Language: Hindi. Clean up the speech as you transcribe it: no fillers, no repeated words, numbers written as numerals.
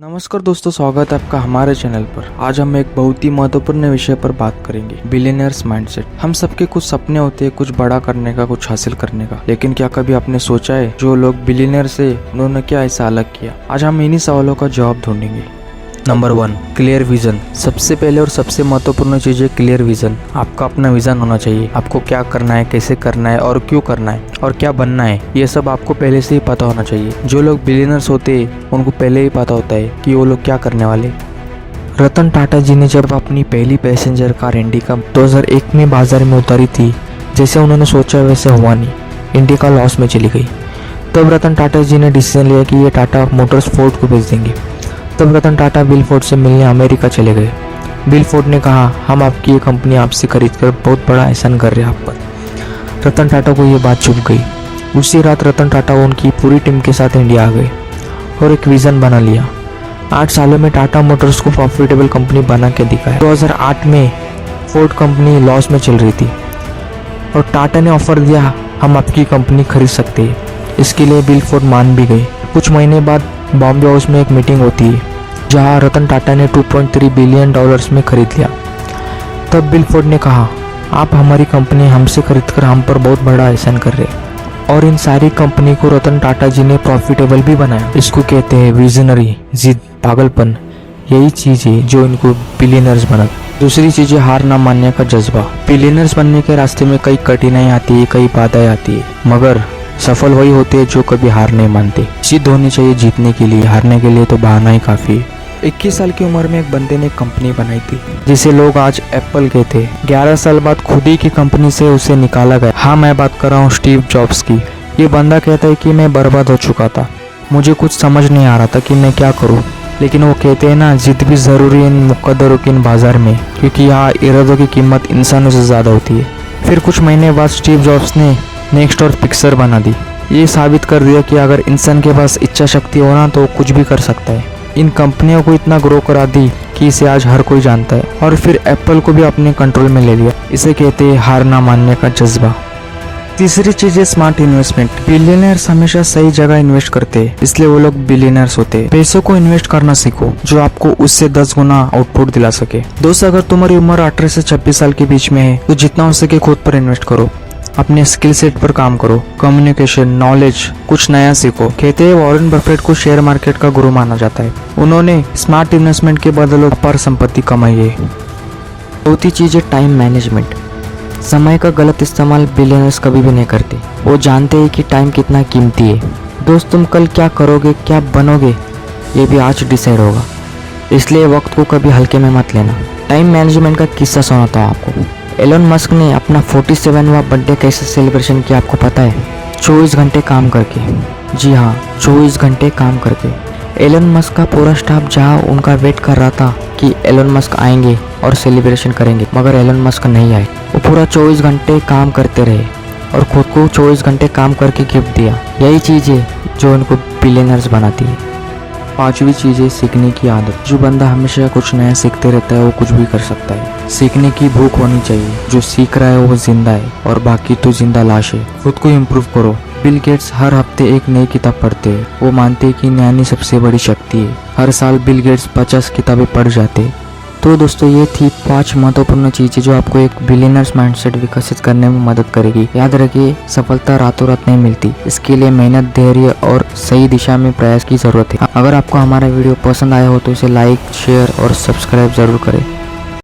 नमस्कार दोस्तों, स्वागत है आपका हमारे चैनल पर। आज हम एक बहुत ही महत्वपूर्ण विषय पर बात करेंगे, बिलियनर्स माइंडसेट। हम सबके कुछ सपने होते हैं, कुछ बड़ा करने का, कुछ हासिल करने का, लेकिन क्या कभी आपने सोचा है जो लोग बिलियनर से उन्होंने क्या ऐसा अलग किया? आज हम इन्हीं सवालों का जवाब ढूंढेंगे। Number 1, clear vision. सबसे पहले और सबसे महत्वपूर्ण चीज है क्लियर विजन। आपका अपना विजन होना चाहिए। आपको क्या करना है, कैसे करना है और क्यों करना है और क्या बनना है, ये सब आपको पहले से ही पता होना चाहिए। जो लोग बिलियनर्स होते हैं उनको पहले ही पता होता है कि वो लोग क्या करने वाले। रतन टाटा जी ने जब अपनी पहली पैसेंजर कार इंडिका 2001 में बाजार में उतारी थी, जैसे उन्होंने सोचा वैसे हुआ नहीं। इंडिका लॉस में चली गई। तब रतन टाटा जी ने डिसीजन लिया कि ये टाटा मोटर्स फोर्ड को बेच देंगे। तब रतन टाटा बिल फोर्ड से मिलने अमेरिका चले गए। बिल फोर्ड ने कहा, हम आपकी ये कंपनी आपसे खरीद कर बहुत बड़ा एहसान कर रहे हैं आप पर। रतन टाटा को ये बात चुभ गई। उसी रात रतन टाटा उनकी पूरी टीम के साथ इंडिया आ गए और एक विजन बना लिया। 8 सालों में टाटा मोटर्स को प्रॉफिटेबल कंपनी बना के दिखाया। 2008 में फोर्ड कंपनी लॉस में चल रही थी और टाटा ने ऑफर दिया, हम आपकी कंपनी खरीद सकते हैं। इसके लिए बिल फोर्ड मान भी गए। कुछ महीने बाद बॉम्बे हाउस में एक मीटिंग होती है जहां रतन टाटा ने $2.3 बिलियन में खरीद लिया। तब बिल फोर्ड ने कहा, आप हमारी कंपनी हमसे खरीदकर हम पर बहुत बड़ा एहसान कर रहे हैं। और इन सारी कंपनी को रतन टाटा जी ने प्रॉफिटेबल भी बनाया। इसको कहते हैं विजनरी, जिद, पागलपन। यही चीज है जो इनको बिलियनर्स बना। दूसरी चीज है हार ना मानने का जज्बा। बिलियनर्स बनने के रास्ते में कई कठिनाई आती है, कई बाधाएं आती है, मगर सफल वही होते हैं जो कभी हार नहीं मानते। जिद होनी चाहिए जीतने के लिए, हारने के लिए तो बहाना ही काफी है। 21 साल की उम्र में एक बंदे ने कंपनी बनाई थी जिसे लोग आज एप्पल कहते हैं। 11 साल बाद खुद ही की कंपनी से उसे निकाला गया। हाँ, मैं बात कर रहा हूँ स्टीव जॉब्स की। ये बंदा कहता है कि मैं बर्बाद हो चुका था, मुझे कुछ समझ नहीं आ रहा था कि मैं क्या करूँ। लेकिन वो कहते हैं ना, जिद भी जरूरी है इन मुकद्दरों के इन बाजार में, क्योंकि यहाँ इरादों की कीमत इंसानों से ज्यादा होती है। फिर कुछ महीने बाद स्टीव जॉब्स ने नेक्स्ट और पिक्सर बना दी। ये साबित कर दिया कि अगर इंसान के पास इच्छा शक्ति हो ना तो कुछ भी कर सकता है। इन कंपनियों को इतना ग्रो करा दी कि इसे आज हर कोई जानता है। और फिर एप्पल को भी अपने कंट्रोल में ले लिया। इसे कहते हैं हार ना मानने का जज्बा। तीसरी चीज है स्मार्ट इन्वेस्टमेंट। बिलियनर्स हमेशा सही जगह इन्वेस्ट करते हैं, इसलिए वो लोग बिलियनर्स होते हैं। पैसों को इन्वेस्ट करना सीखो जो आपको उससे 10 गुना आउटपुट दिला सके। दोस्त, अगर तुम्हारी उम्र 18 से 26 साल के बीच में है तो जितना हो सके खुद पर इन्वेस्ट करो। अपने स्किल सेट पर काम करो, कम्युनिकेशन, नॉलेज, कुछ नया सीखो। कहते हैं वॉरेन बफेट को शेयर मार्केट का गुरु माना जाता है। उन्होंने स्मार्ट इन्वेस्टमेंट के बदले अपार संपत्ति कमाई है। चौथी चीज है टाइम मैनेजमेंट। समय का गलत इस्तेमाल बिलियनर्स कभी भी नहीं करते। वो जानते हैं कि टाइम कितना कीमती है। दोस्त, तुम कल क्या करोगे, क्या बनोगे, ये भी आज डिसाइड होगा। इसलिए वक्त को कभी हल्के में मत लेना। टाइम मैनेजमेंट का किस्सा सुनाता हूँ आपको। एलन मस्क ने अपना 47वां बर्थडे कैसे सेलिब्रेशन किया आपको पता है? 24 घंटे काम करके। जी हाँ, 24 घंटे काम करके। एलन मस्क का पूरा स्टाफ जहाँ उनका वेट कर रहा था कि एलन मस्क आएंगे और सेलिब्रेशन करेंगे, मगर एलन मस्क नहीं आए। वो पूरा 24 घंटे काम करते रहे और खुद को 24 घंटे काम करके गिफ्ट दिया। यही चीज़ है जो उनको बिलियनर्स बनाती है। पांचवी चीज है सीखने की आदत। जो बंदा हमेशा कुछ नया सीखते रहता है वो कुछ भी कर सकता है। सीखने की भूख होनी चाहिए। जो सीख रहा है वो जिंदा है और बाकी तो जिंदा लाश है। खुद को इम्प्रूव करो। बिल गेट्स हर हफ्ते एक नई किताब पढ़ते हैं। वो मानते हैं कि ज्ञान सबसे बड़ी शक्ति है। हर साल बिल गेट्स 50 किताबें पढ़ जाते हैं। तो दोस्तों, ये थी 5 महत्वपूर्ण चीजें जो आपको एक बिलियनर्स माइंडसेट विकसित करने में मदद करेगी। याद रखिए, सफलता रातों रात नहीं मिलती। इसके लिए मेहनत, धैर्य और सही दिशा में प्रयास की जरूरत है। अगर आपको हमारा वीडियो पसंद आया हो तो इसे लाइक, शेयर और सब्सक्राइब जरूर करें।